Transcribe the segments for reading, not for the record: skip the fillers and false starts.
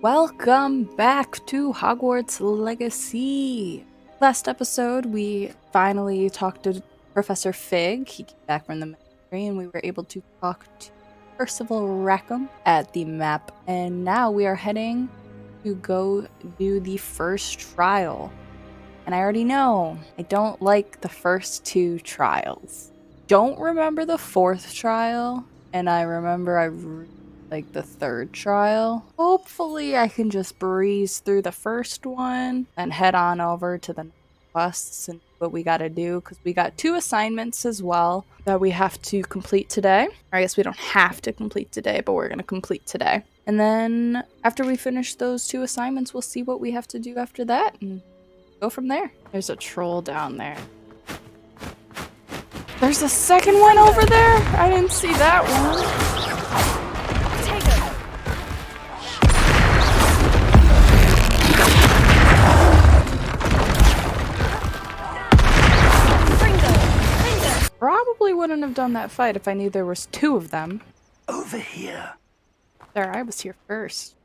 Welcome back to Hogwarts Legacy. Last episode, we finally talked to Professor Fig. He came back from the ministry, and we were able to talk to Percival Rackham at the map. And now we are heading to go do the first trial. And I already know I don't like the first two trials. Don't remember the fourth trial, and I remember like the third trial. Hopefully I can just breeze through the first one and head on over to the quests and what we gotta do, because we got 2 assignments as well that we have to complete today. Or I guess we don't have to complete today, but we're gonna complete today. And then after we finish those 2 assignments, we'll see what we have to do after that and go from there. There's a troll down there. There's a second one over there? I didn't see that one. Probably wouldn't have done that fight if I knew there was 2 of them. Over here. There, I was here first.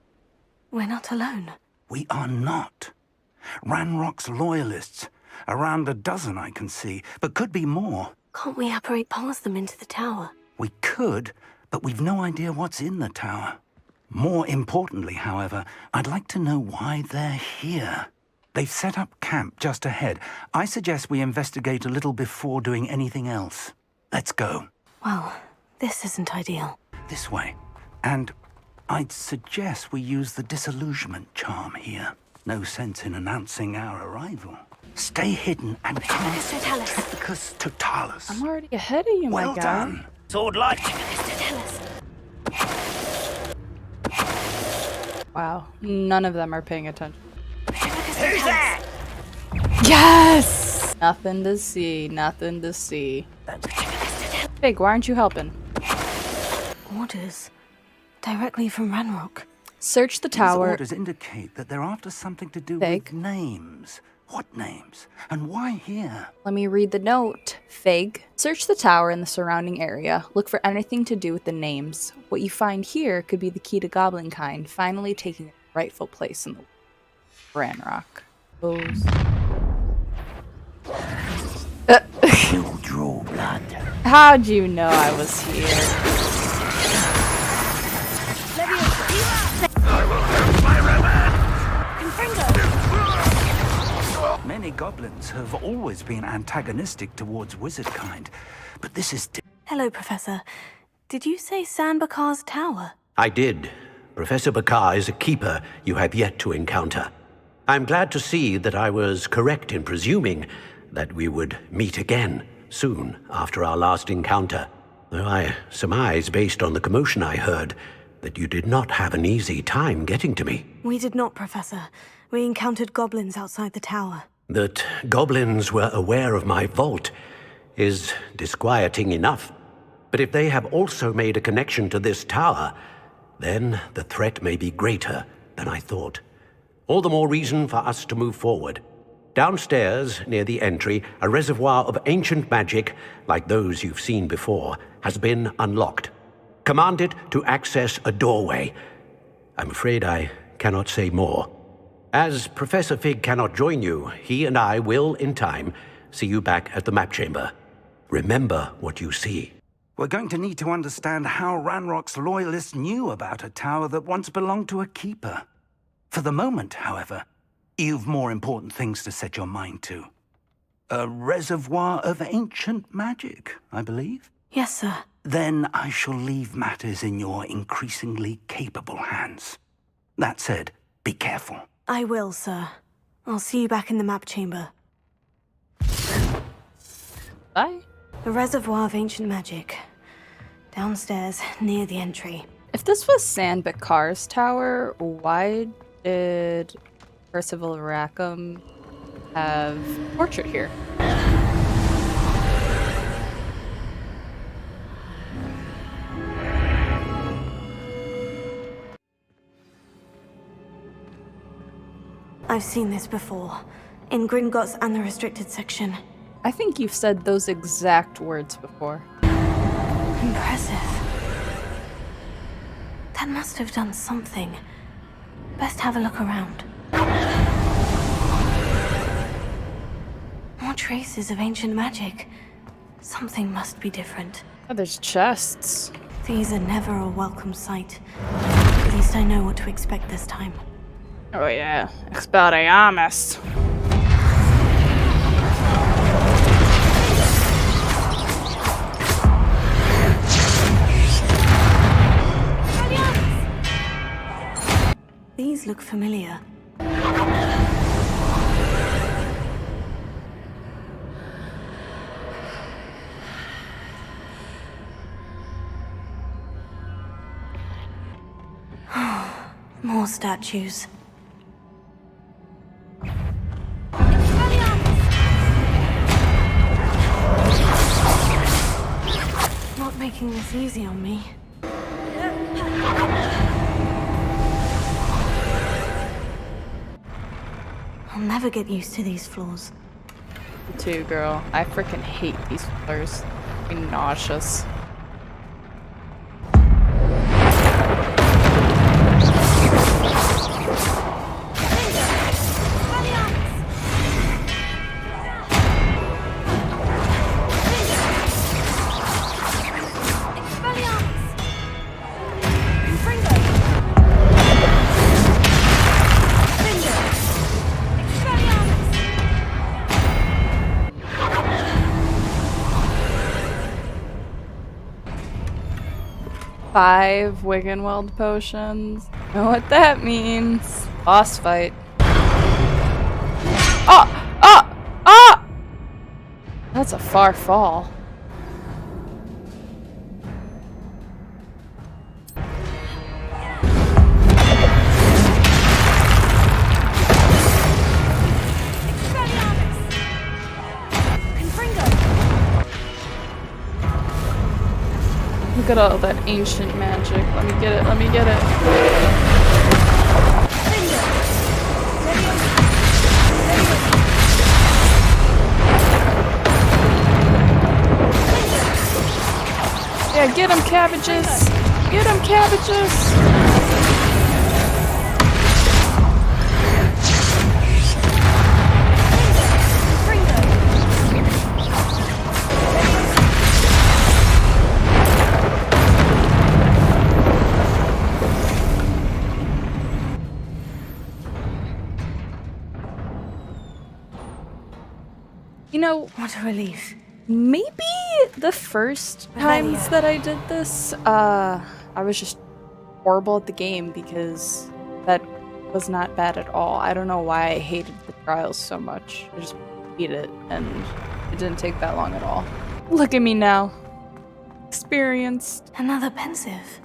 We're not alone. We are not. Ranrock's loyalists. Around a dozen I can see, but could be more. Can't we apparate past them into the tower? We could, but we've no idea what's in the tower. More importantly, however, I'd like to know why they're here. They've set up camp just ahead. I suggest we investigate a little before doing anything else. Let's go. Well, this isn't ideal. This way. And I'd suggest we use the disillusionment charm here. No sense in announcing our arrival. Stay hidden and Tripticus totalis. I'm already ahead of you, my guy. Well done. Sword light. Wow, none of them are paying attention. Who's that? Yes! Nothing to see, nothing to see. Fig, why aren't you helping? Orders. Directly from Ranrock. Search the These tower. orders indicate that they're after something to do Fig. with names. What names? And why here? Let me read the note. Fig. Search the tower and the surrounding area. Look for anything to do with the names. What you find here could be the key to Goblinkind finally taking its rightful place in the Ranrock. You drew blood. How'd you know I was here? I will have my revenge! Many goblins have always been antagonistic towards wizardkind, but this is Hello, Professor. Did you say Sanbakar's tower? I did. Professor Bakar is a keeper you have yet to encounter. I'm glad to see that I was correct in presuming that we would meet again soon after our last encounter, though I surmise, based on the commotion I heard, that you did not have an easy time getting to me. We did not, Professor. We encountered goblins outside the tower. That goblins were aware of my vault is disquieting enough. But if they have also made a connection to this tower, then the threat may be greater than I thought. All the more reason for us to move forward. Downstairs, near the entry, a reservoir of ancient magic, like those you've seen before, has been unlocked. Command it to access a doorway. I'm afraid I cannot say more. As Professor Fig cannot join you, he and I will, in time, see you back at the map chamber. Remember what you see. We're going to need to understand how Ranrock's loyalists knew about a tower that once belonged to a keeper. For the moment, however, you've more important things to set your mind to. A reservoir of ancient magic, I believe? Yes, sir. Then I shall leave matters in your increasingly capable hands. That said, be careful. I will, sir. I'll see you back in the map chamber. Bye. The reservoir of ancient magic. Downstairs, near the entry. If this was Sanbakar's tower, why did Percival Rackham have a portrait here? I've seen this before. In Gringotts and the restricted section. I think you've said those exact words before. Impressive. That must have done something. best have a look around. More traces of ancient magic. Something must be different. Oh, there's chests. These are never a welcome sight. At least I know what to expect this time. Oh yeah, Expelliarmus. These look familiar. More statues. Not making this easy on me. I'll never get used to these floors. Me too, girl. I freaking hate these floors. I'm nauseous. Five Wiggenweld potions. Know what that means. Boss fight. Oh! Oh! Oh! That's a far fall. Look at all that ancient magic. Let me get it, let me get it. Yeah, get 'em, cabbages! Get 'em, cabbages! You know, What a relief. maybe the first times that I did this, I was just horrible at the game because that was not bad at all. I don't know why I hated the trials so much. I just beat it, and it didn't take that long at all. Look at me now. Experienced. Another pensive.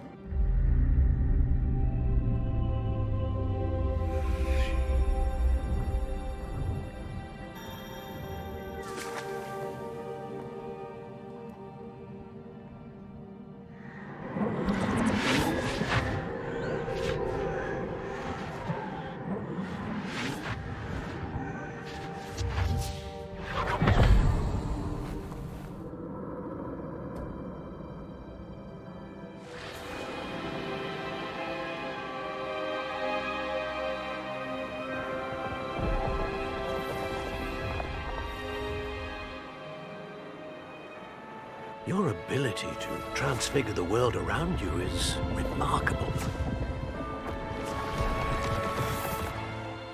Your ability to transfigure the world around you is remarkable.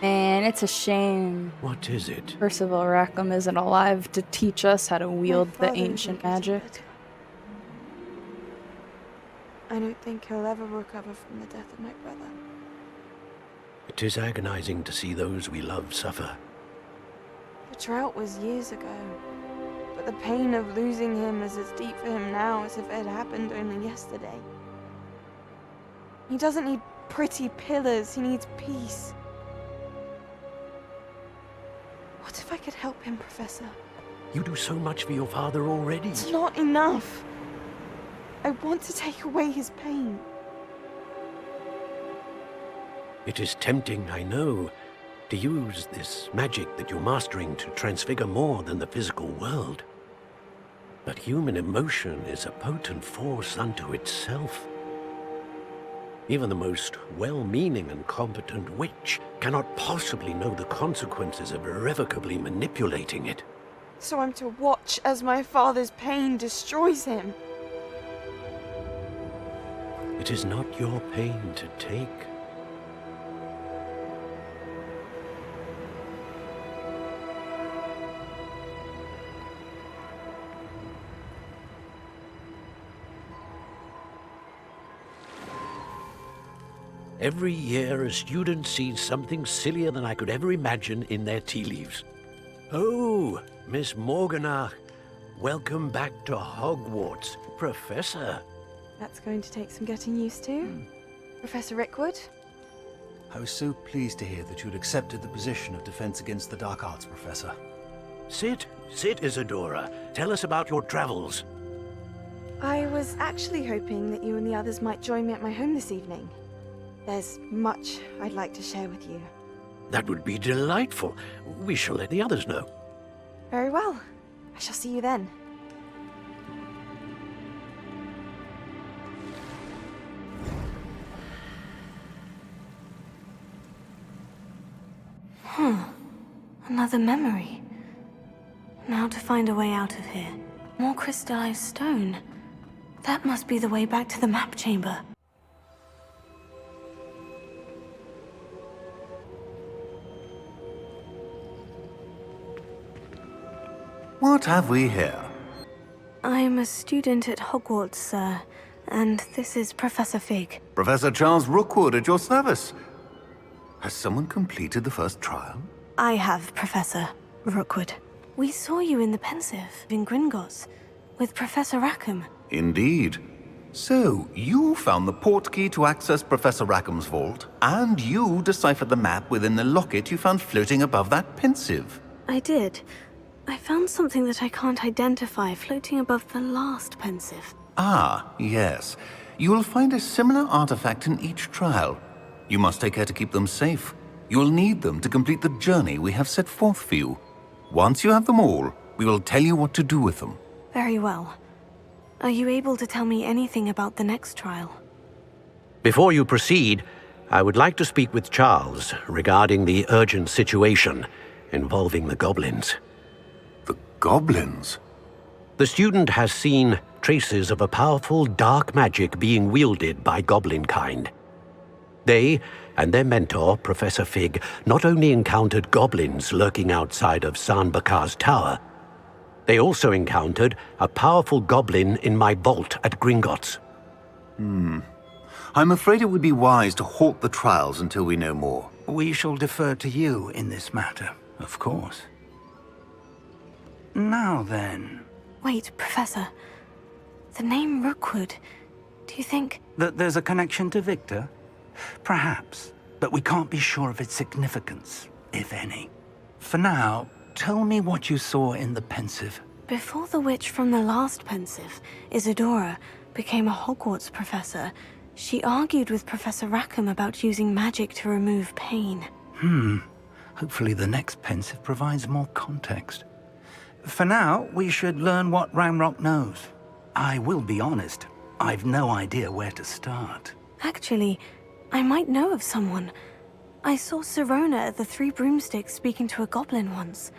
Man, it's a shame What is it? Percival Rackham isn't alive to teach us how to wield the father ancient isn't getting magic. better. I don't think he'll ever recover from the death of my brother. It is agonizing to see those we love suffer. The drought was years ago, but the pain of losing him is as deep for him now as if it had happened only yesterday. He doesn't need pretty pillars, he needs peace. What if I could help him, Professor? You do so much for your father already. It's not enough. I want to take away his pain. It is tempting, I know, to use this magic that you're mastering to transfigure more than the physical world. But human emotion is a potent force unto itself. Even the most well-meaning and competent witch cannot possibly know the consequences of irrevocably manipulating it. So I'm to watch as my father's pain destroys him. It is not your pain to take. Every year, a student sees something sillier than I could ever imagine in their tea leaves. Oh, Miss Morganach, welcome back to Hogwarts, Professor. That's going to take some getting used to. Professor Rickwood? I was so pleased to hear that you'd accepted the position of Defense Against the Dark Arts, Professor. Sit, Isadora. Tell us about your travels. I was actually hoping that you and the others might join me at my home this evening. There's much I'd like to share with you. That would be delightful. We shall let the others know. Very well. I shall see you then. Another memory. Now to find a way out of here. More crystallized stone. That must be the way back to the map chamber. What have we here? I'm a student at Hogwarts, sir, and this is Professor Fig. Professor Charles Rookwood at your service. Has someone completed the first trial? I have, Professor Rookwood. We saw you in the Pensive in Gringotts with Professor Rackham. Indeed. So, you found the portkey to access Professor Rackham's vault, and you deciphered the map within the locket you found floating above that Pensive. I did. I found something that I can't identify floating above the last Pensive. Ah, yes. You will find a similar artifact in each trial. You must take care to keep them safe. You will need them to complete the journey we have set forth for you. Once you have them all, we will tell you what to do with them. Very well. Are you able to tell me anything about the next trial? Before you proceed, I would like to speak with Charles regarding the urgent situation involving the goblins. The goblins? The student has seen traces of a powerful dark magic being wielded by goblin kind. They and their mentor, Professor Fig, not only encountered goblins lurking outside of San Bakar's tower, they also encountered a powerful goblin in my vault at Gringotts. I'm afraid it would be wise to halt the trials until we know more. We shall defer to you in this matter, of course. Now then, Wait, Professor. The name Rookwood. Do you think... that there's a connection to Victor? Perhaps, but we can't be sure of its significance, if any. For now, tell me what you saw in the Pensive. Before the witch from the last Pensive, Isadora, became a Hogwarts professor, she argued with Professor Rackham about using magic to remove pain. Hopefully the next Pensive provides more context. For now, we should learn what Ranrock knows. I will be honest, I've no idea where to start. Actually, I might know of someone. I saw Sirona at the Three Broomsticks speaking to a goblin once.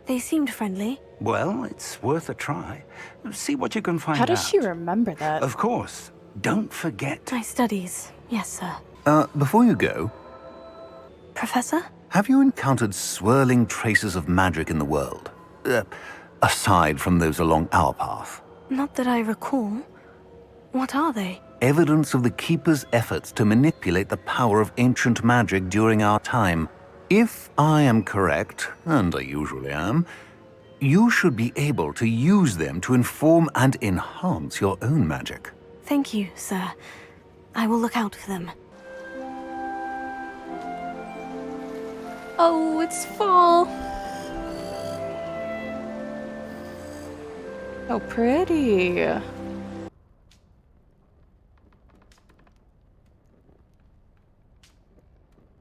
They seemed friendly. Well, it's worth a try. See what you can find out. How does she remember that? Of course. Don't forget. My studies. Yes, sir. Before you go, Professor? have you encountered swirling traces of magic in the world? Aside from those along our path. Not that I recall. What are they? Evidence of the Keeper's efforts to manipulate the power of ancient magic during our time. If I am correct, and I usually am, you should be able to use them to inform and enhance your own magic. Thank you, sir. I will look out for them. Oh, it's fall. So pretty.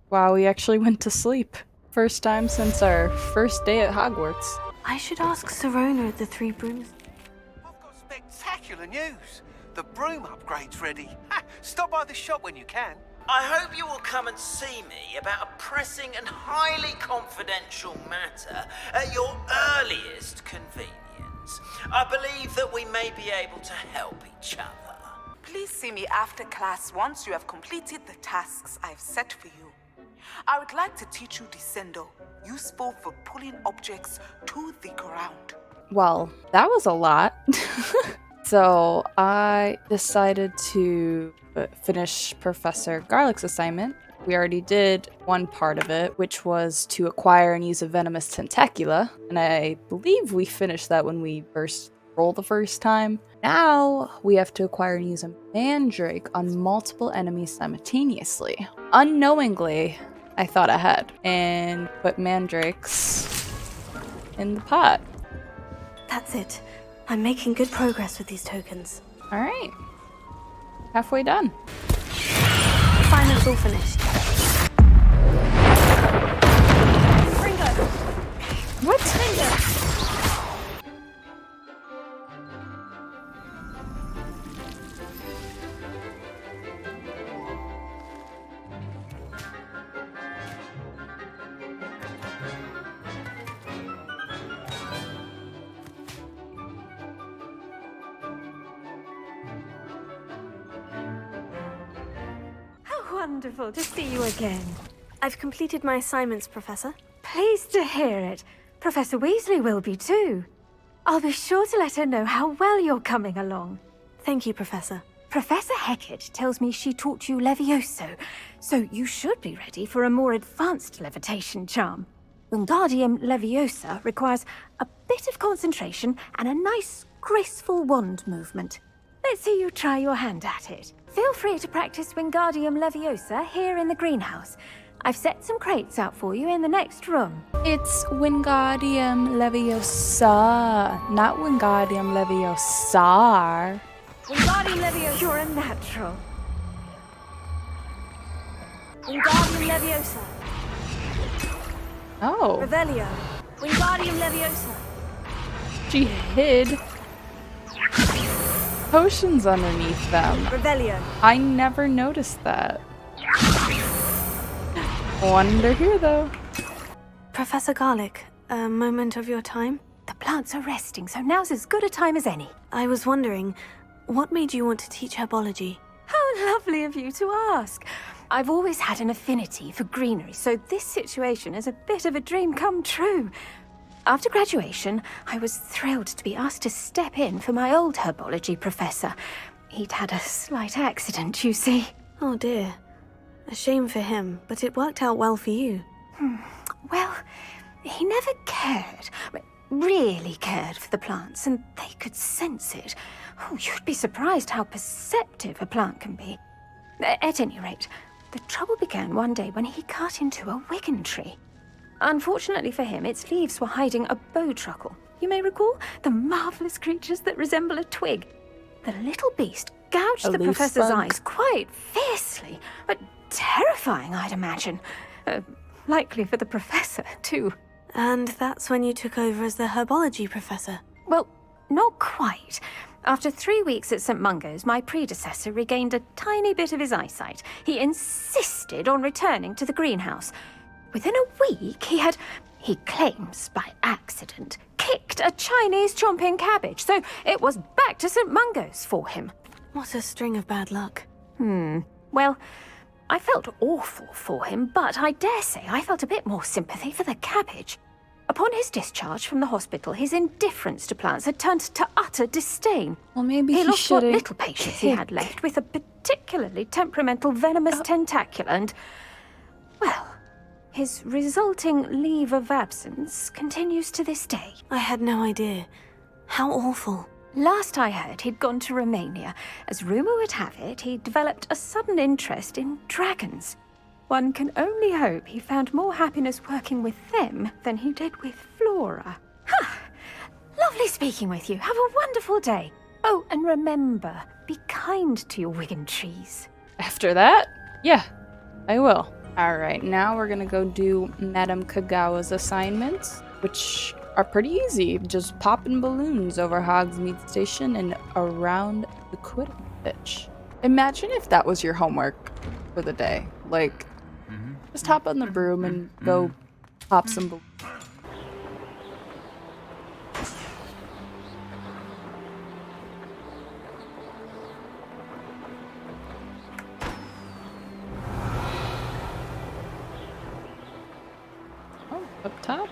Wow, we actually went to sleep. First time since our first day at Hogwarts. I should ask Sirona at the Three Brooms. I've got spectacular news. The broom upgrade's ready. Ha! Stop by the shop when you can. I hope you will come and see me about a pressing and highly confidential matter at your earliest convenience. I believe that we may be able to help each other. Please see me after class once you have completed the tasks I've set for you. I would like to teach you Descendo, useful for pulling objects to the ground. Well, that was a lot. So I decided to finish Professor Garlick's assignment. We already did one part of it, which was to acquire and use a venomous tentacula. And I believe we finished that when we first rolled the first time. Now we have to acquire and use a mandrake on multiple enemies simultaneously. Unknowingly, I thought ahead and put mandrakes in the pot. That's it. I'm making good progress with these tokens. All right. Halfway done. Assignment's all finished. Ringo! What? Ringo! Wonderful to see you again. I've completed my assignments, Professor. Pleased to hear it. Professor Weasley will be too. I'll be sure to let her know how well you're coming along. Thank you, Professor. Professor Hecat tells me she taught you Levioso, so you should be ready for a more advanced levitation charm. Wingardium Leviosa requires a bit of concentration and a nice, graceful wand movement. Let's see you try your hand at it. Feel free to practice Wingardium Leviosa here in the greenhouse. I've set some crates out for you in the next room. It's Wingardium Leviosa, not Wingardium Leviosa. Wingardium Leviosa. You're a natural. Wingardium Leviosa. Oh. Revelio. Wingardium Leviosa. She hid potions underneath them. Revelio. I never noticed that. Wonder here, though. Professor Garlick, a moment of your time? The plants are resting, so now's as good a time as any. I was wondering, what made you want to teach herbology? How lovely of you to ask. I've always had an affinity for greenery, so this situation is a bit of a dream come true. After graduation, I was thrilled to be asked to step in for my old herbology professor. He'd had a slight accident, you see. Oh dear. A shame for him, but it worked out well for you. Well, he never cared, really cared for the plants, and they could sense it. Oh, you'd be surprised how perceptive a plant can be. At any rate, the trouble began one day when he cut into a wigan tree. Unfortunately for him, its leaves were hiding a bowtruckle. You may recall the marvelous creatures that resemble a twig. The little beast gouged the professor's eyes quite fiercely, but terrifying, I'd imagine. Likely for the professor, too. And that's when you took over as the herbology professor? Well, not quite. After 3 weeks at St. Mungo's, my predecessor regained a tiny bit of his eyesight. He insisted on returning to the greenhouse. Within a week, he claims by accident, kicked a Chinese chomping cabbage, so it was back to St. Mungo's for him. What a string of bad luck. Well, I felt awful for him, but I dare say I felt a bit more sympathy for the cabbage. Upon his discharge from the hospital, his indifference to plants had turned to utter disdain. Well, maybe he he lost what should've little patience he had left with a particularly temperamental venomous tentacula, and, well, his resulting leave of absence continues to this day. I had no idea. How awful. Last I heard, he'd gone to Romania. As rumour would have it, he developed a sudden interest in dragons. One can only hope he found more happiness working with them than he did with Flora. Lovely speaking with you. Have a wonderful day. Oh, and remember, be kind to your wigan trees. After that? Yeah, I will. Alright, now we're gonna go do Madame Kagawa's assignments, which are pretty easy. Just popping balloons over Hogsmeade Station and around the Quidditch. pitch. Imagine if that was your homework for the day. Like, just hop on the broom and go pop some balloons. Oh, up top?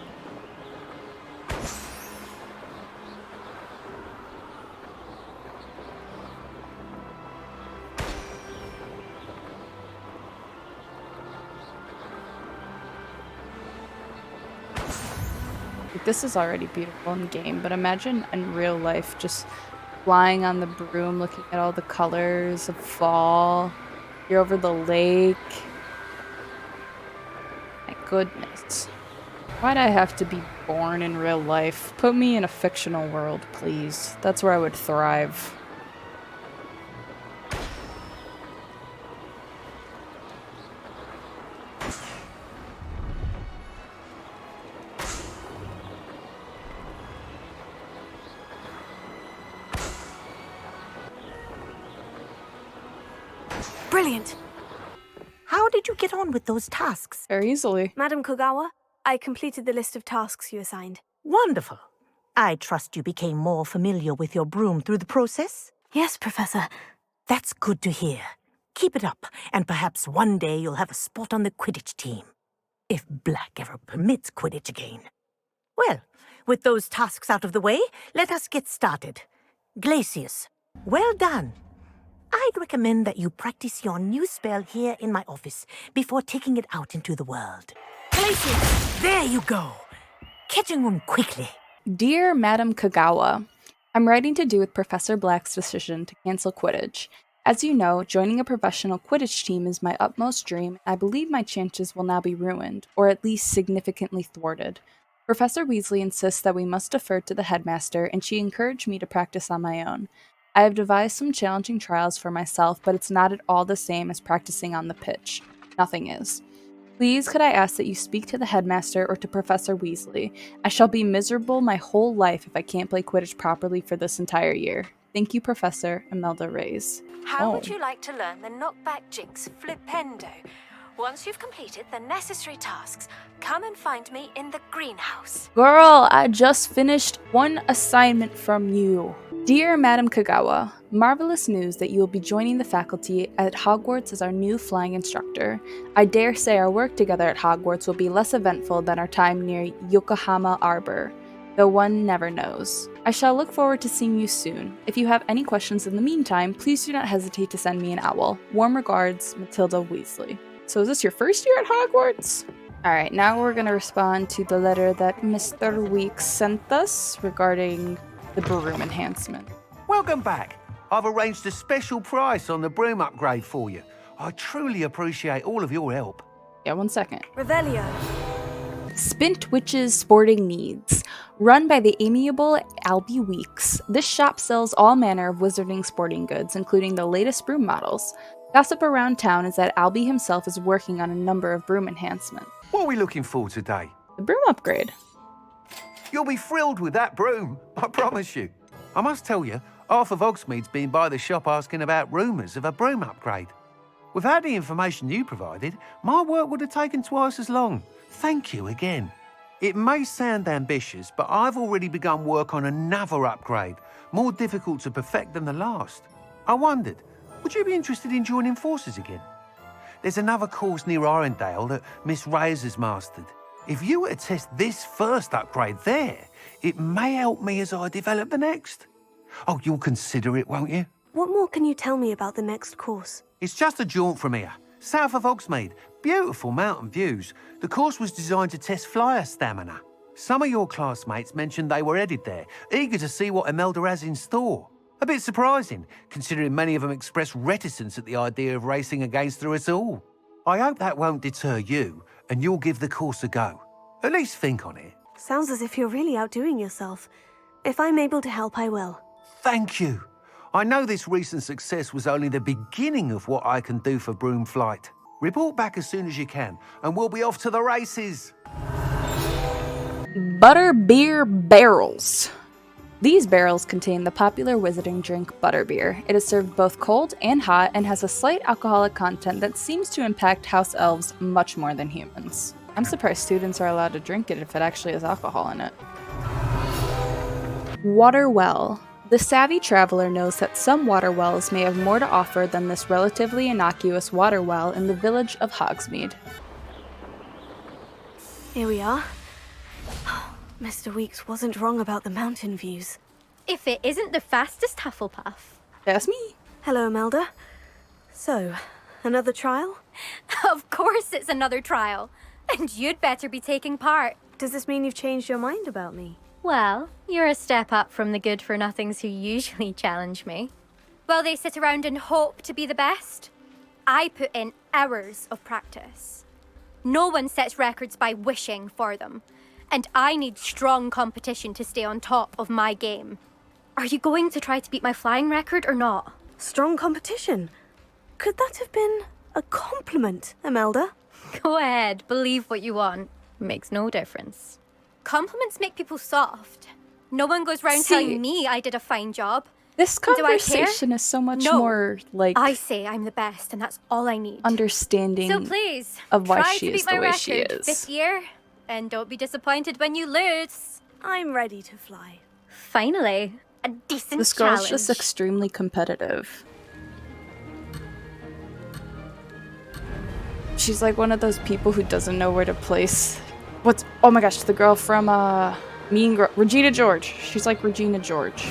This is already beautiful in game, but imagine in real life just flying on the broom, looking at all the colors of fall. You're over the lake. My goodness. Why'd I have to be born in real life? Put me in a fictional world, please. That's where I would thrive. Brilliant! How did you get on with those tasks? Very easily. Madam Kogawa, I completed the list of tasks you assigned. Wonderful. I trust you became more familiar with your broom through the process? Yes, Professor. That's good to hear. Keep it up, and perhaps one day you'll have a spot on the Quidditch team. If Black ever permits Quidditch again. Well, with those tasks out of the way, let us get started. Glacius, well done. I'd recommend that you practice your new spell here in my office before taking it out into the world. Glacius, there you go. Catching on quickly. Dear Madam Kagawa, I'm writing to do with Professor Black's decision to cancel Quidditch. As you know, joining a professional Quidditch team is my utmost dream, and I believe my chances will now be ruined, or at least significantly thwarted. Professor Weasley insists that we must defer to the headmaster, and she encouraged me to practice on my own. I have devised some challenging trials for myself, but it's not at all the same as practicing on the pitch. Nothing is. Please, could I ask that you speak to the headmaster or to Professor Weasley? I shall be miserable my whole life if I can't play Quidditch properly for this entire year. Thank you, Professor Imelda Reyes. How would you like to learn the knockback jinx flipendo? Once you've completed the necessary tasks, come and find me in the greenhouse. Girl, I just finished one assignment from you. Dear Madam Kagawa, marvelous news that you will be joining the faculty at Hogwarts as our new flying instructor. I dare say our work together at Hogwarts will be less eventful than our time near Yokohama Arbor, though one never knows. I shall look forward to seeing you soon. If you have any questions in the meantime, please do not hesitate to send me an owl. Warm regards, Matilda Weasley. So is this your first year at Hogwarts? Alright, now we're going to respond to the letter that Mr. Weeks sent us regarding the broom enhancement. Welcome back. I've arranged a special price on the broom upgrade for you. I truly appreciate all of your help. Yeah, 1 second. Revelio. Spint Witch's Sporting Needs. Run by the amiable Albie Weeks, this shop sells all manner of wizarding sporting goods, including the latest broom models. Gossip around town is that Albie himself is working on a number of broom enhancements. What are we looking for today? The broom upgrade. You'll be thrilled with that broom, I promise you. I must tell you, half of Hogsmeade's been by the shop asking about rumours of a broom upgrade. Without the information you provided, my work would have taken twice as long. Thank you again. It may sound ambitious, but I've already begun work on another upgrade, more difficult to perfect than the last. I wondered, would you be interested in joining forces again? There's another course near Arendelle that Miss Reyes has mastered. If you were to test this first upgrade there, it may help me as I develop the next. Oh, you'll consider it, won't you? What more can you tell me about the next course? It's just a jaunt from here, south of Hogsmeade. Beautiful mountain views. The course was designed to test flyer stamina. Some of your classmates mentioned they were headed there, eager to see what Imelda has in store. A bit surprising, considering many of them expressed reticence at the idea of racing against us all. I hope that won't deter you, and you'll give the course a go. At least think on it. Sounds as if you're really outdoing yourself. If I'm able to help, I will. Thank you. I know this recent success was only the beginning of what I can do for broom flight. Report back as soon as you can, and we'll be off to the races. Butterbeer barrels. These barrels contain the popular wizarding drink butterbeer. It is served both cold and hot and has a slight alcoholic content that seems to impact house elves much more than humans. I'm surprised students are allowed to drink it if it actually has alcohol in it. Water well. The savvy traveler knows that some water wells may have more to offer than this relatively innocuous water well in the village of Hogsmeade. Here we are. Mr. Weeks wasn't wrong about the mountain views. If it isn't the fastest Hufflepuff. That's me. Hello, Imelda. So, another trial? Of course it's another trial. And you'd better be taking part. Does this mean you've changed your mind about me? Well, you're a step up from the good-for-nothings who usually challenge me. While they sit around and hope to be the best, I put in hours of practice. No one sets records by wishing for them, and I need strong competition to stay on top of my game. Are you going to try to beat my flying record or not? Strong competition? Could that have been a compliment, Imelda? Go ahead, believe what you want. Makes no difference. Compliments make people soft. No one goes round telling me I did a fine job. This Do I care? conversation is so much No. more like I say I'm the best, and that's all I need. understanding So please, of why try she to is beat my the way record she is. this year, and don't be disappointed when you lose. I'm ready to fly. Finally, a decent This girl's challenge. just extremely competitive. She's like one of those people who doesn't know where to place. Oh my gosh, the girl from Mean Girl, Regina George. She's like Regina George.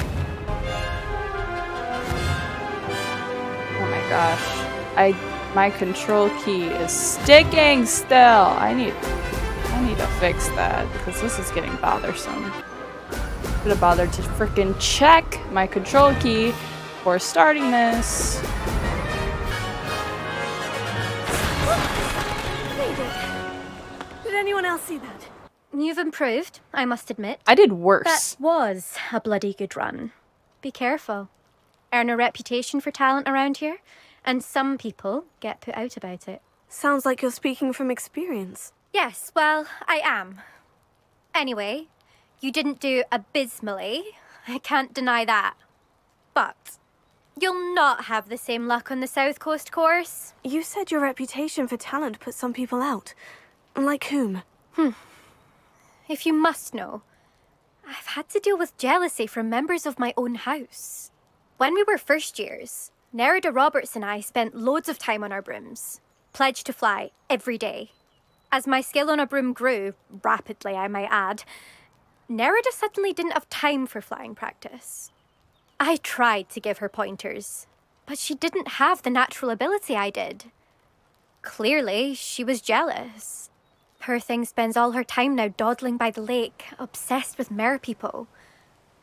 Oh my gosh, my control key is sticking still. I need to fix that because this is getting bothersome. Should have bothered to freaking check my control key before starting this. Did anyone else see that? You've improved, I must admit. I did worse. That was a bloody good run. Be careful. Earn a reputation for talent around here, and some people get put out about it. Sounds like you're speaking from experience. Yes, well, I am. Anyway, you didn't do abysmally. I can't deny that. But you'll not have the same luck on the South Coast course. You said your reputation for talent put some people out. Like whom? If you must know, I've had to deal with jealousy from members of my own house. When we were first years, Nerida Roberts and I spent loads of time on our brooms, pledged to fly every day. As my skill on a broom grew, rapidly I might add, Nerida suddenly didn't have time for flying practice. I tried to give her pointers, but she didn't have the natural ability I did. Clearly, she was jealous. Poor thing spends all her time now dawdling by the lake, obsessed with merpeople.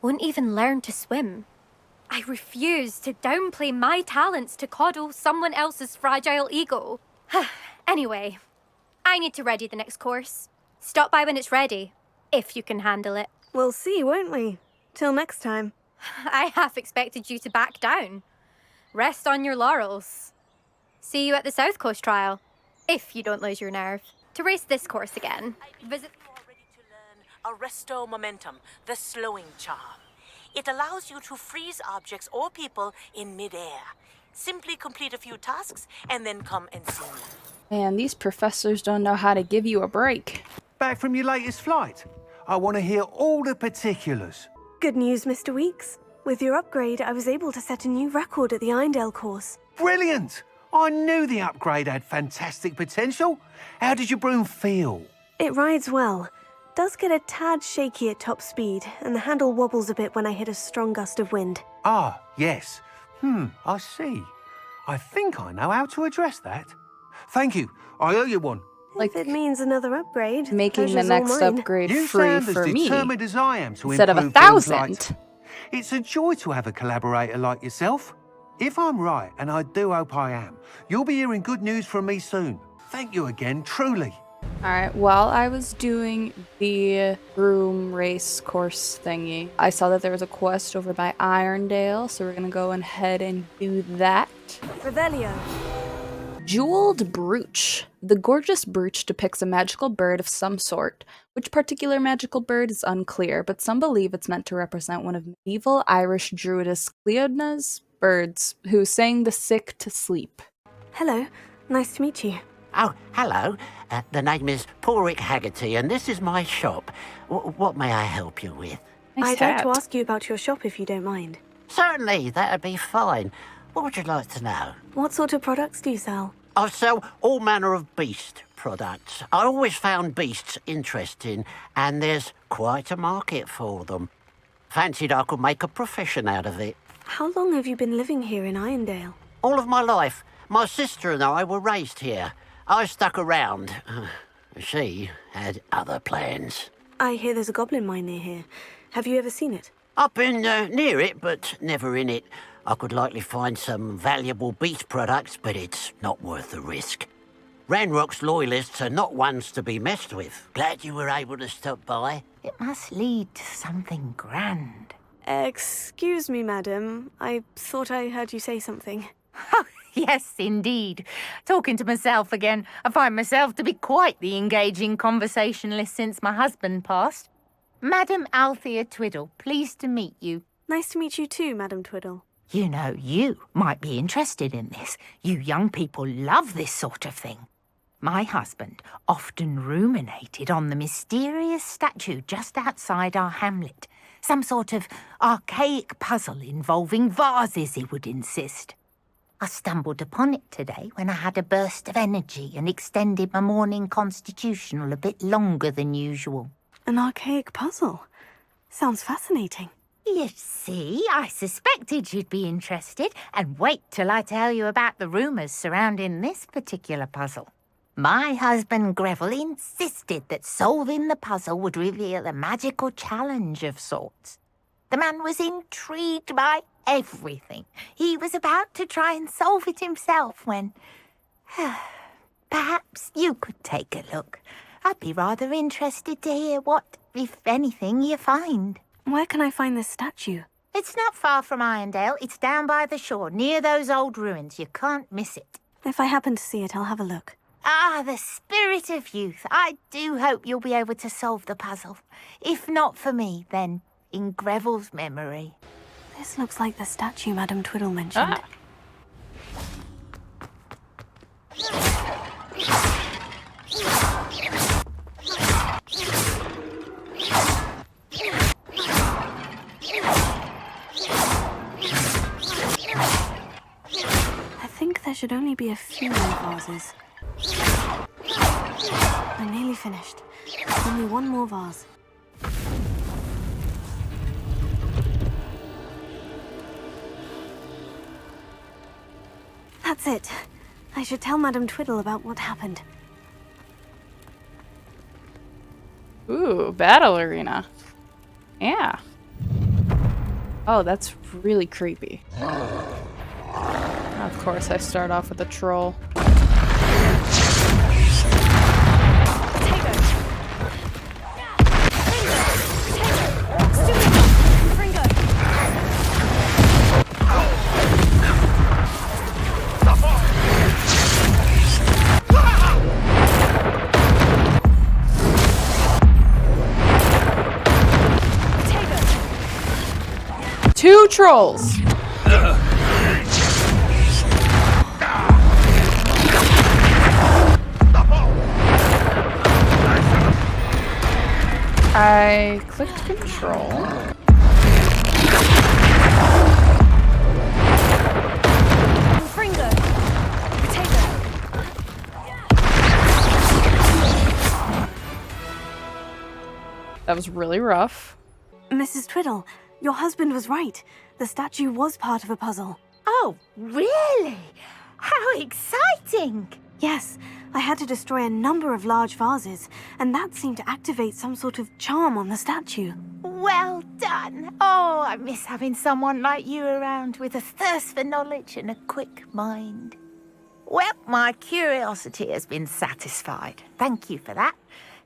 Won't even learn to swim. I refuse to downplay my talents to coddle someone else's fragile ego. Anyway, I need to ready the next course. Stop by when it's ready, if you can handle it. We'll see, won't we? Till next time. I half expected you to back down. Rest on your laurels. See you at the South Coast trial, if you don't lose your nerve. To race this course again, visit... You are ready to learn Arresto Momentum, the slowing charm. It allows you to freeze objects or people in midair. Simply complete a few tasks and then come and see me. Man, these professors don't know how to give you a break. Back from your latest flight? I want to hear all the particulars. Good news, Mr. Weeks. With your upgrade, I was able to set a new record at the Irondale course. Brilliant! I knew the upgrade had fantastic potential. How did your broom feel? It rides well. Does get a tad shaky at top speed, and the handle wobbles a bit when I hit a strong gust of wind. Ah, yes. I see. I think I know how to address that. Thank you. I owe you one. Like, if it means another upgrade, making the pleasure's all next mine. upgrade You free sound for as me determined as I am to instead of improve brooms 1,000. It's a joy to have a collaborator like yourself. If I'm right, and I do hope I am, you'll be hearing good news from me soon. Thank you again, truly. Alright, while I was doing the broom race course thingy, I saw that there was a quest over by Irondale, so we're gonna go ahead and do that. Revelio. Jeweled brooch. The gorgeous brooch depicts a magical bird of some sort. Which particular magical bird is unclear, but some believe it's meant to represent one of medieval Irish druidess Cleodna's birds who sang the sick to sleep. Hello, nice to meet you. Oh, hello. The name is Porrick Haggerty, and this is my shop. What may I help you with? Nice I'd like hat. to ask you about your shop if you don't mind. Certainly, that'd be fine. What would you like to know? What sort of products do you sell? I sell all manner of beast products. I always found beasts interesting, and there's quite a market for them. Fancied I could make a profession out of it. How long have you been living here in Irondale? All of my life. My sister and I were raised here. I stuck around. She had other plans. I hear there's a goblin mine near here. Have you ever seen it? I've been near it, but never in it. I could likely find some valuable beast products, but it's not worth the risk. Ranrock's loyalists are not ones to be messed with. Glad you were able to stop by. It must lead to something grand. Excuse me, madam. I thought I heard you say something. Oh, yes, indeed. Talking to myself again. I find myself to be quite the engaging conversationalist since my husband passed. Madam Althea Twiddle, pleased to meet you. Nice to meet you too, Madam Twiddle. You know, you might be interested in this. You young people love this sort of thing. My husband often ruminated on the mysterious statue just outside our hamlet. Some sort of archaic puzzle involving vases, he would insist. I stumbled upon it today when I had a burst of energy and extended my morning constitutional a bit longer than usual. An archaic puzzle? Sounds fascinating. You see, I suspected you'd be interested, and wait till I tell you about the rumours surrounding this particular puzzle. My husband Greville insisted that solving the puzzle would reveal a magical challenge of sorts. The man was intrigued by everything. He was about to try and solve it himself when... Perhaps you could take a look. I'd be rather interested to hear what, if anything, you find. Where can I find this statue? It's not far from Irondale. It's down by the shore, near those old ruins. You can't miss it. If I happen to see it, I'll have a look. Ah, the spirit of youth. I do hope you'll be able to solve the puzzle. If not for me, then in Greville's memory. This looks like the statue Madam Twiddle mentioned. I think there should only be a few more vases. I'm nearly finished. Only one more vase. That's it. I should tell Madam Twiddle about what happened. Ooh, battle arena. Yeah. Oh, that's really creepy. Of course, I start off with a troll. Two trolls. I clicked control. That was really rough. Mrs. Twiddle, your husband was right. The statue was part of a puzzle. Oh, really? How exciting! Yes, I had to destroy a number of large vases, and that seemed to activate some sort of charm on the statue. Well done. Oh, I miss having someone like you around with a thirst for knowledge and a quick mind. Well, my curiosity has been satisfied. Thank you for that.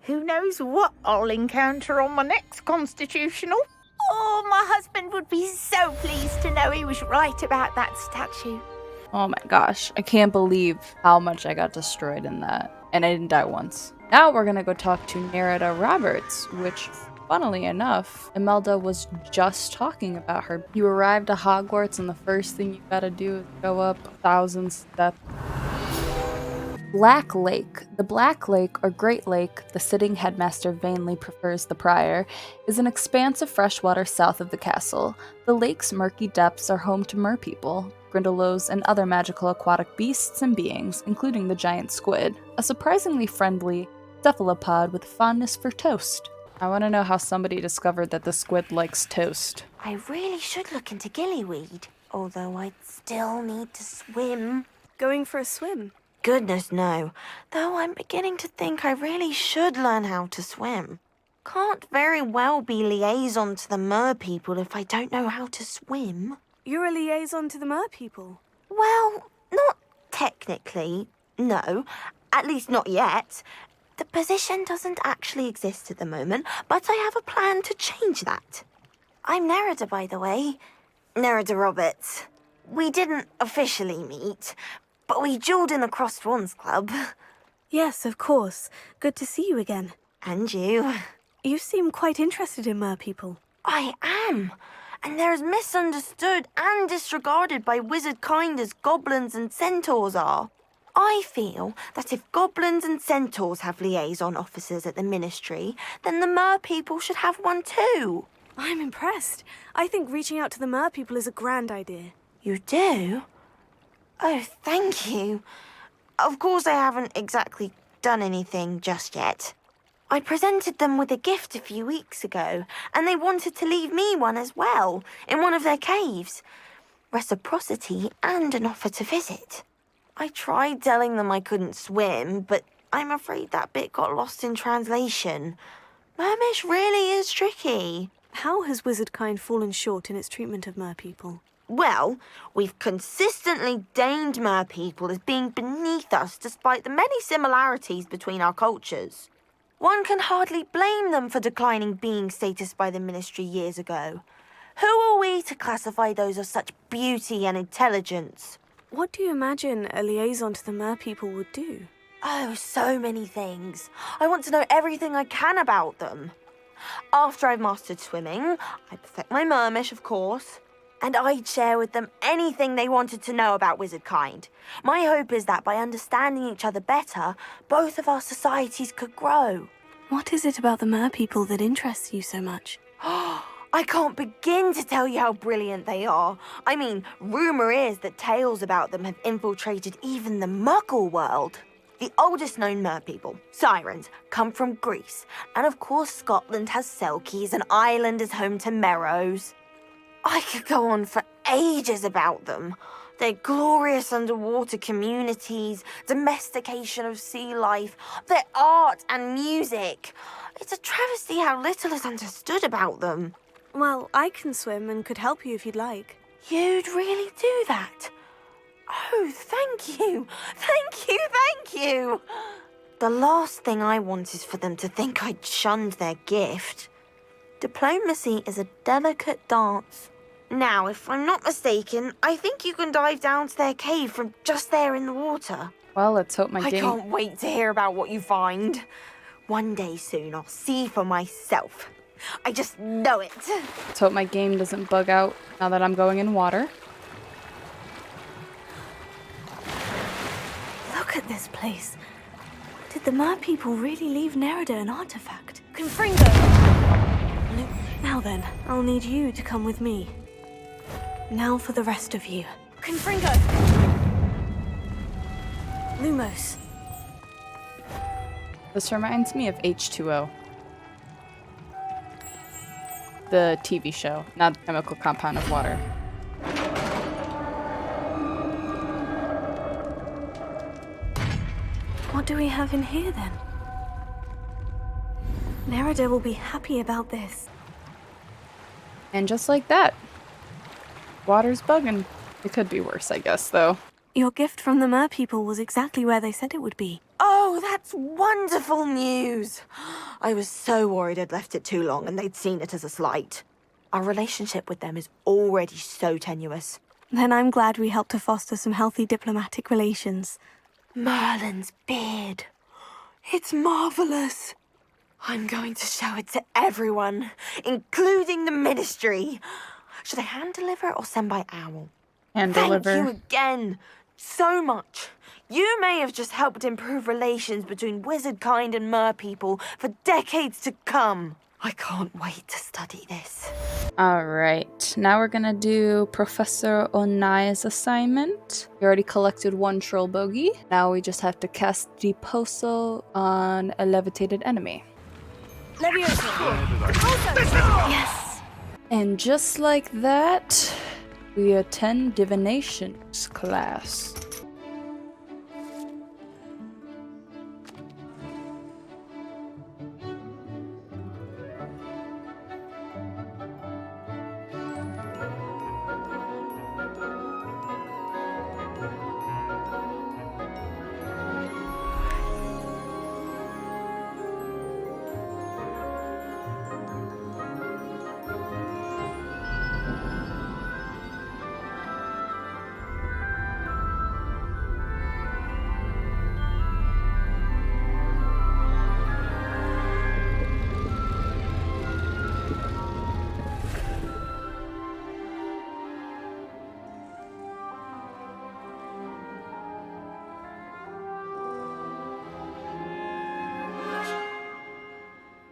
Who knows what I'll encounter on my next constitutional? Oh, my husband would be so pleased to know he was right about that statue. Oh my gosh, I can't believe how much I got destroyed in that. And I didn't die once. Now we're gonna go talk to Nerida Roberts, which, funnily enough, Imelda was just talking about her. You arrived at Hogwarts and the first thing you gotta do is go up 1,000 steps. Black Lake. The Black Lake, or Great Lake, the sitting headmaster vainly prefers the prior, is an expanse of fresh water south of the castle. The lake's murky depths are home to merpeople, grindylows, and other magical aquatic beasts and beings, including the giant squid, a surprisingly friendly cephalopod with fondness for toast. I want to know how somebody discovered that the squid likes toast. I really should look into gillyweed, although I'd still need to swim. Going for a swim? Goodness, no. Though I'm beginning to think I really should learn how to swim. Can't very well be liaison to the merpeople if I don't know how to swim. You're a liaison to the merpeople? Well, not technically, no. At least not yet. The position doesn't actually exist at the moment, but I have a plan to change that. I'm Nerida, by the way. Nerida Roberts. We didn't officially meet, but we duelled in the Crossed Swans Club. Yes, of course. Good to see you again. And you. You seem quite interested in merpeople. I am. And they're as misunderstood and disregarded by wizard kind as goblins and centaurs are. I feel that if goblins and centaurs have liaison officers at the ministry, then the merpeople should have one too. I'm impressed. I think reaching out to the merpeople is a grand idea. You do? Oh, thank you. Of course I haven't exactly done anything just yet. I presented them with a gift a few weeks ago, and they wanted to leave me one as well, in one of their caves. Reciprocity and an offer to visit. I tried telling them I couldn't swim, but I'm afraid that bit got lost in translation. Mermish really is tricky. How has wizardkind fallen short in its treatment of merpeople? Well, we've consistently deigned merpeople as being beneath us despite the many similarities between our cultures. One can hardly blame them for declining being status by the ministry years ago. Who are we to classify those of such beauty and intelligence? What do you imagine a liaison to the merpeople would do? Oh, so many things. I want to know everything I can about them. After I've mastered swimming, I perfect my mermish, of course. And I'd share with them anything they wanted to know about wizardkind. My hope is that by understanding each other better, both of our societies could grow. What is it about the merpeople that interests you so much? I can't begin to tell you how brilliant they are. I mean, rumour is that tales about them have infiltrated even the Muggle world. The oldest known merpeople, sirens, come from Greece. And of course Scotland has Selkies and Ireland is home to Merrows. I could go on for ages about them. Their glorious underwater communities, domestication of sea life, their art and music. It's a travesty how little is understood about them. Well, I can swim and could help you if you'd like. You'd really do that? Oh, thank you. Thank you, thank you. The last thing I want is for them to think I'd shunned their gift. Diplomacy is a delicate dance. Now, if I'm not mistaken, I think you can dive down to their cave from just there in the water. Well, let's hope my I game... can't wait to hear about what you find. One day soon, I'll see for myself. I just know it. Let's hope my game doesn't bug out now that I'm going in water. Look at this place. Did the merpeople really leave Nerida an artifact? Confringo! Now then, I'll need you to come with me. Now for the rest of you. Confringo! Lumos. This reminds me of H2O. The TV show, not the chemical compound of water. What do we have in here then? Nerida will be happy about this. And just like that, water's bugging. It could be worse, I guess, though. Your gift from the merpeople was exactly where they said it would be. Oh, that's wonderful news. I was so worried I'd left it too long and they'd seen it as a slight. Our relationship with them is already so tenuous. Then I'm glad we helped to foster some healthy diplomatic relations. Merlin's beard. It's marvelous. I'm going to show it to everyone, including the Ministry. Should I hand deliver it or send by owl? Hand Thank deliver. you again so much. You may have just helped improve relations between wizard kind and mer people for decades to come. I can't wait to study this. All right, now we're gonna do Professor Onai's assignment. We already collected 1 troll bogey. Now we just have to cast Deposo on a levitated enemy. Yes. And just like that, we attend divinations class.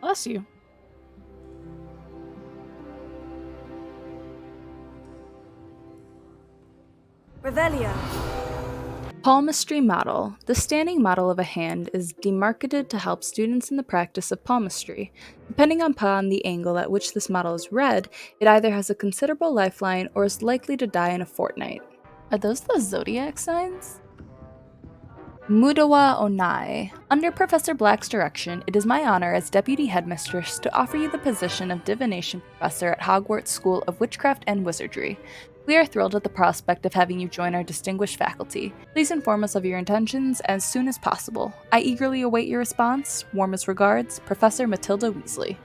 Bless you. Revelio. Palmistry model. The standing model of a hand is demarcated to help students in the practice of palmistry. Depending upon the angle at which this model is read, it either has a considerable lifeline or is likely to die in a fortnight. Are those the zodiac signs? Mudawa Onai. Under Professor Black's direction, it is my honor as Deputy Headmistress to offer you the position of Divination Professor at Hogwarts School of Witchcraft and Wizardry. We are thrilled at the prospect of having you join our distinguished faculty. Please inform us of your intentions as soon as possible. I eagerly await your response. Warmest regards, Professor Matilda Weasley.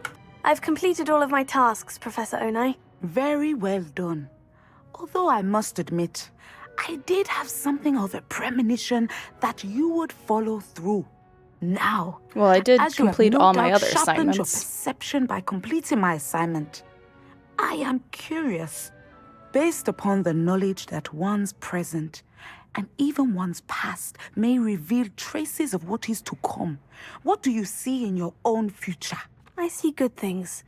I've completed all of my tasks, Professor Onai. Very well done. Although I must admit, I did have something of a premonition that you would follow through. Now, well, I did as you have complete no all my doubt other sharpened your assignments. perception by completing my assignment, I am curious, based upon the knowledge that one's present and even one's past may reveal traces of what is to come. What do you see in your own future? I see good things.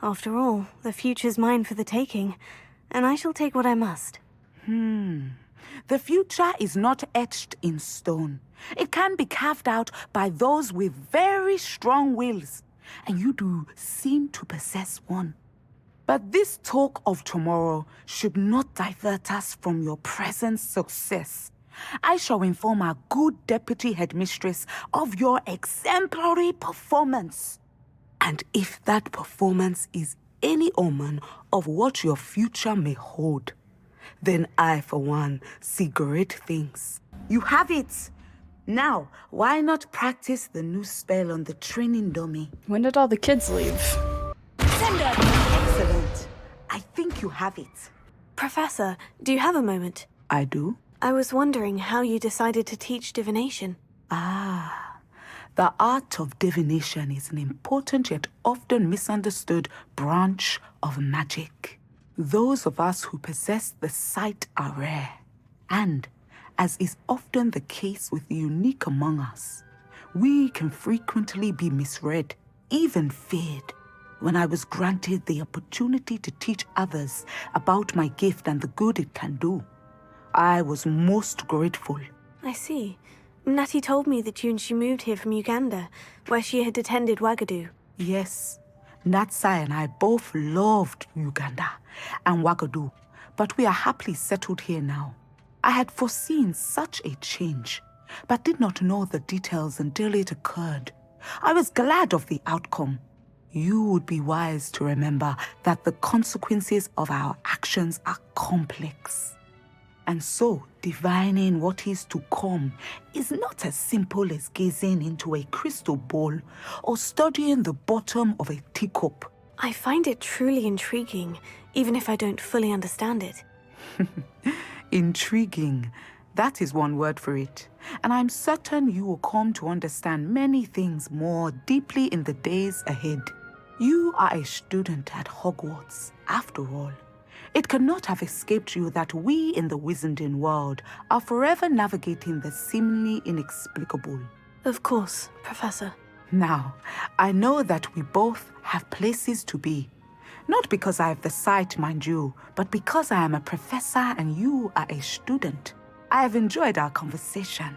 After all, the future's mine for the taking, and I shall take what I must. The future is not etched in stone. It can be carved out by those with very strong wills, and you do seem to possess one. But this talk of tomorrow should not divert us from your present success. I shall inform our good Deputy Headmistress of your exemplary performance. And if that performance is any omen of what your future may hold, then I, for one, see great things. You have it! Now, why not practice the new spell on the training dummy? When did all the kids leave? Excellent. I think you have it. Professor, do you have a moment? I do? I was wondering how you decided to teach divination. The art of divination is an important yet often misunderstood branch of magic. Those of us who possess the sight are rare, and, as is often the case with the unique among us, we can frequently be misread, even feared. When I was granted the opportunity to teach others about my gift and the good it can do, I was most grateful. I see. Natty told me that you and she moved here from Uganda, where she had attended Wagadu. Yes, Natsai and I both loved Uganda and Wagadu, but we are happily settled here now. I had foreseen such a change, but did not know the details until it occurred. I was glad of the outcome. You would be wise to remember that the consequences of our actions are complex. And so, divining what is to come is not as simple as gazing into a crystal ball or studying the bottom of a teacup. I find it truly intriguing, even if I don't fully understand it. Intriguing. That is one word for it. And I'm certain you will come to understand many things more deeply in the days ahead. You are a student at Hogwarts, after all. It cannot have escaped you that we in the Wizarding world are forever navigating the seemingly inexplicable. Of course, Professor. Now, I know that we both have places to be. Not because I have the sight, mind you, but because I am a professor and you are a student. I have enjoyed our conversation.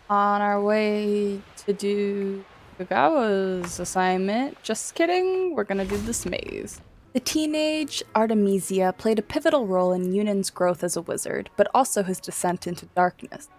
On our way to do Kagawa's assignment. Just kidding, we're gonna do this maze. The teenage Artemisia played a pivotal role in Unan's growth as a wizard, but also his descent into darkness,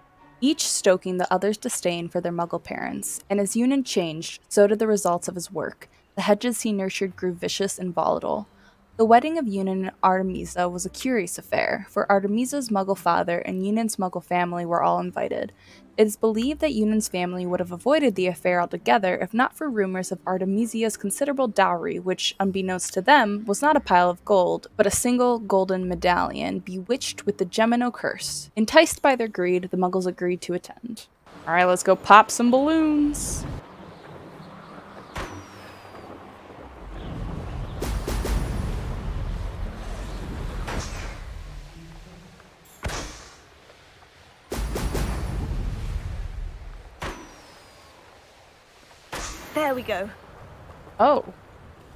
each stoking the other's disdain for their muggle parents, and as Unan changed, so did the results of his work. The hedges he nurtured grew vicious and volatile. The wedding of Unan and Artemisia was a curious affair, for Artemisia's muggle father and Unan's muggle family were all invited. It is believed that Unan's family would have avoided the affair altogether if not for rumors of Artemisia's considerable dowry, which, unbeknownst to them, was not a pile of gold, but a single golden medallion bewitched with the Gemino curse. Enticed by their greed, the muggles agreed to attend. Alright, let's go pop some balloons. There we go. Oh.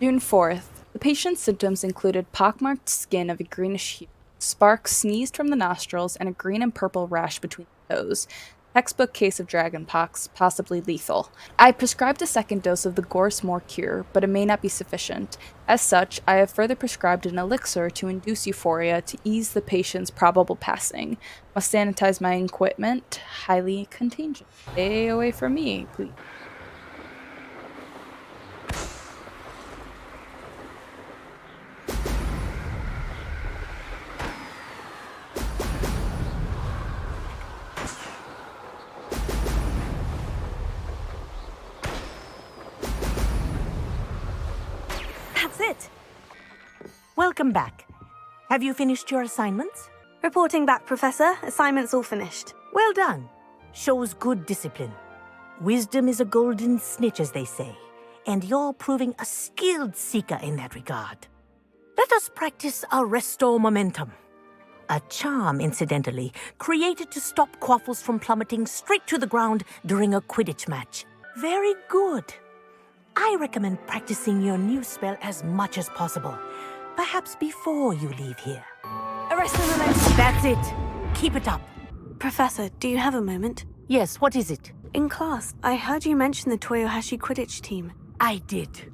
June 4th. The patient's symptoms included pockmarked skin of a greenish hue, sparks sneezed from the nostrils, and a green and purple rash between the toes. Textbook case of dragonpox, possibly lethal. I prescribed a second dose of the Gorsmore cure, but it may not be sufficient. As such, I have further prescribed an elixir to induce euphoria to ease the patient's probable passing. Must sanitize my equipment. Highly contagious. Stay away from me, please. That's it. Welcome back. Have you finished your assignments? Reporting back, Professor. Assignment's all finished. Well done. Shows good discipline. Wisdom is a golden snitch, as they say, and you're proving a skilled seeker in that regard. Let us practice a Restore Momentum. A charm, incidentally, created to stop Quaffles from plummeting straight to the ground during a Quidditch match. Very good. I recommend practicing your new spell as much as possible, perhaps before you leave here. Arrest the momentum. That's it. Keep it up. Professor, do you have a moment? Yes, what is it? In class, I heard you mention the Toyohashi Quidditch team. I did.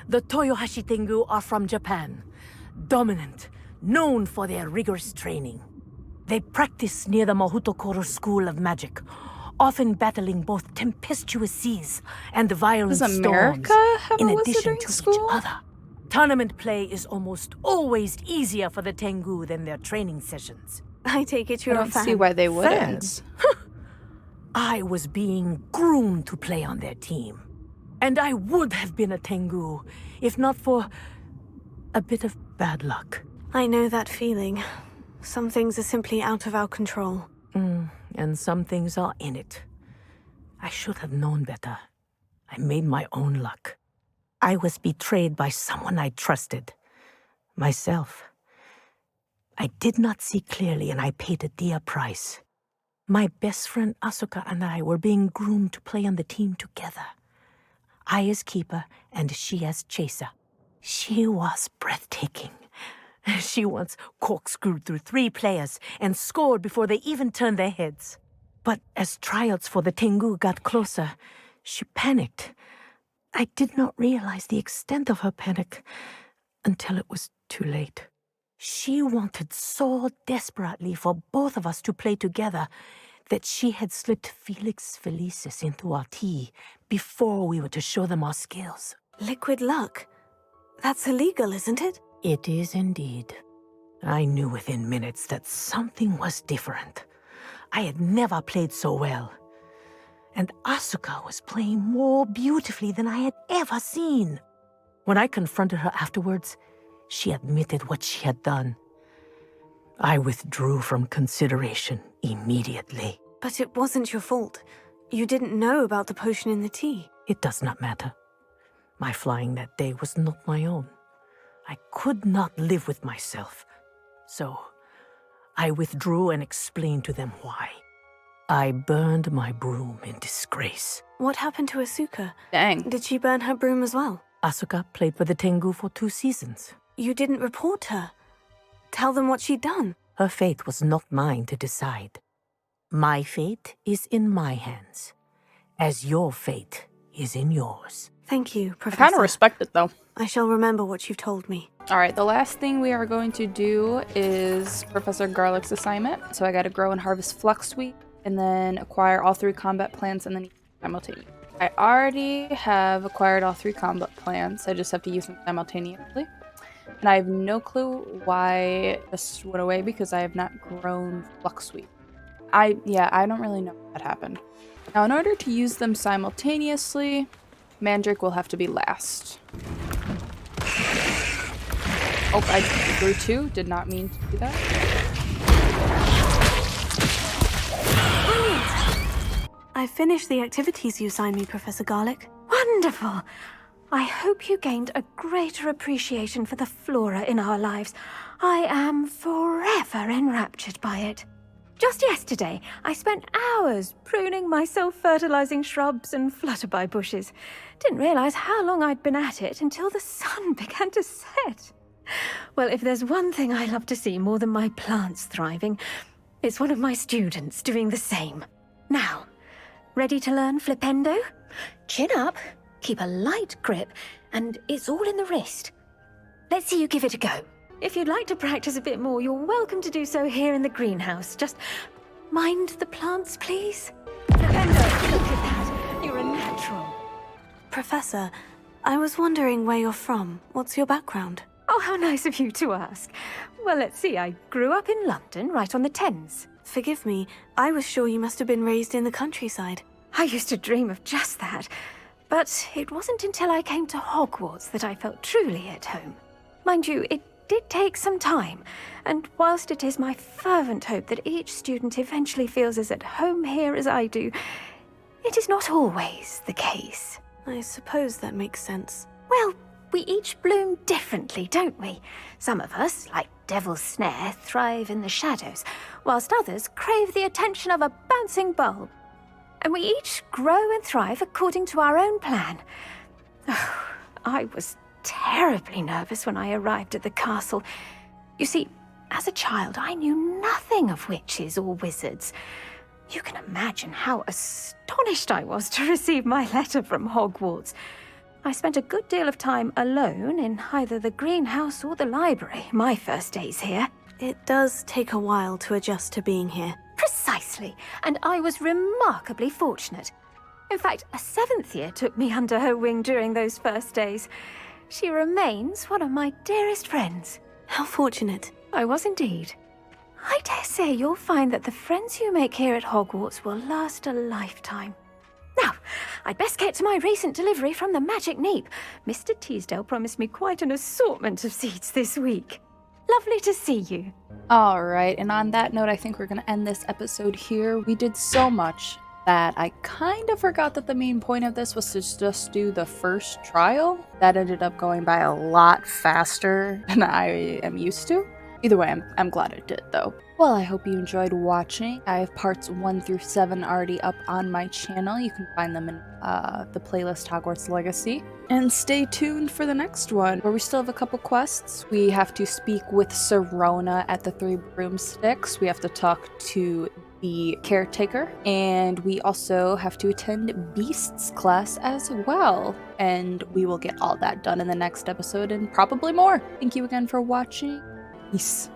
The Toyohashi Tengu are from Japan. Dominant, known for their rigorous training. They practice near the Mahutokoro School of Magic, often battling both tempestuous seas and violent Does America storms, have in a addition wizarding to school? each other. Tournament play is almost always easier for the Tengu than their training sessions. I take it I you're a don't fan. see why they wouldn't. I was being groomed to play on their team. And I would have been a Tengu, if not for a bit of bad luck. I know that feeling. Some things are simply out of our control. And some things are in it. I should have known better. I made my own luck. I was betrayed by someone I trusted. Myself. I did not see clearly, and I paid a dear price. My best friend Asuka and I were being groomed to play on the team together. I as keeper, and she as chaser. She was breathtaking. She once corkscrewed through 3 players and scored before they even turned their heads. But as tryouts for the Tengu got closer, she panicked. I did not realize the extent of her panic until it was too late. She wanted so desperately for both of us to play together that she had slipped Felix Felicis into our tea before we were to show them our skills. Liquid luck? That's illegal, isn't it? It is indeed. I knew within minutes that something was different. I had never played so well. And Asuka was playing more beautifully than I had ever seen. When I confronted her afterwards, she admitted what she had done. I withdrew from consideration immediately. But it wasn't your fault. You didn't know about the potion in the tea. It does not matter. My flying that day was not my own. I could not live with myself. So, I withdrew and explained to them why. I burned my broom in disgrace. What happened to Asuka? Dang. Did she burn her broom as well? Asuka played for the Tengu for 2 seasons. You didn't report her. Tell them what she'd done. Her fate was not mine to decide. My fate is in my hands, as your fate is in yours. Thank you, I Professor. kind of respect it, though. I shall remember what you've told me. All right, the last thing we are going to do is Professor Garlick's assignment. So I got to grow and harvest fluxweed, and then acquire all 3 combat plants, and then simultaneously. I already have acquired all 3 combat plants. I just have to use them simultaneously. And I have no clue why it just went away because I have not grown fluxweed. I don't really know what happened. Now, in order to use them simultaneously, Mandrake will have to be last. Oh, I grew 2. Did not mean to do that. I finished the activities you assigned me, Professor Garlick. Wonderful! I hope you gained a greater appreciation for the flora in our lives. I am forever enraptured by it. Just yesterday, I spent hours pruning my self-fertilizing shrubs and flutterby bushes. Didn't realize how long I'd been at it until the sun began to set. Well, if there's one thing I love to see more than my plants thriving, it's one of my students doing the same. Now, ready to learn Flipendo? Chin up, keep a light grip, and it's all in the wrist. Let's see you give it a go. If you'd like to practice a bit more, you're welcome to do so here in the greenhouse. Just mind the plants, please. Flipendo, look at that. You're a natural. Professor, I was wondering where you're from. What's your background? Oh, how nice of you to ask. Well, let's see. I grew up in London, right on the Thames. Forgive me, I was sure you must have been raised in the countryside. I used to dream of just that. But it wasn't until I came to Hogwarts that I felt truly at home. Mind you, it did take some time, and whilst it is my fervent hope that each student eventually feels as at home here as I do, it is not always the case. I suppose that makes sense. Well, we each bloom differently, don't we? Some of us, like Devil's Snare, thrive in the shadows, whilst others crave the attention of a bouncing bulb. And we each grow and thrive according to our own plan. Oh, I was terribly nervous when I arrived at the castle. You see, as a child, I knew nothing of witches or wizards. You can imagine how astonished I was to receive my letter from Hogwarts. I spent a good deal of time alone in either the greenhouse or the library, my first days here. It does take a while to adjust to being here. Precisely, and I was remarkably fortunate. In fact, a 7th year took me under her wing during those first days. She remains one of my dearest friends. How fortunate. I was indeed. I dare say you'll find that the friends you make here at Hogwarts will last a lifetime. Now, I'd best get to my recent delivery from the Magic Neep. Mr. Teasdale promised me quite an assortment of seeds this week. Lovely to see you. All right, and on that note, I think we're going to end this episode here. We did so much that I kind of forgot that the main point of this was to just do the first trial. That ended up going by a lot faster than I am used to. Either way, I'm glad it did, though. Well, I hope you enjoyed watching. I have parts 1 through 7 already up on my channel. You can find them in the playlist Hogwarts Legacy. And stay tuned for the next one, where we still have a couple quests. We have to speak with Sirona at the 3 Broomsticks. We have to talk to the caretaker, and we also have to attend Beasts class as well. And we will get all that done in the next episode and probably more. Thank you again for watching. Peace.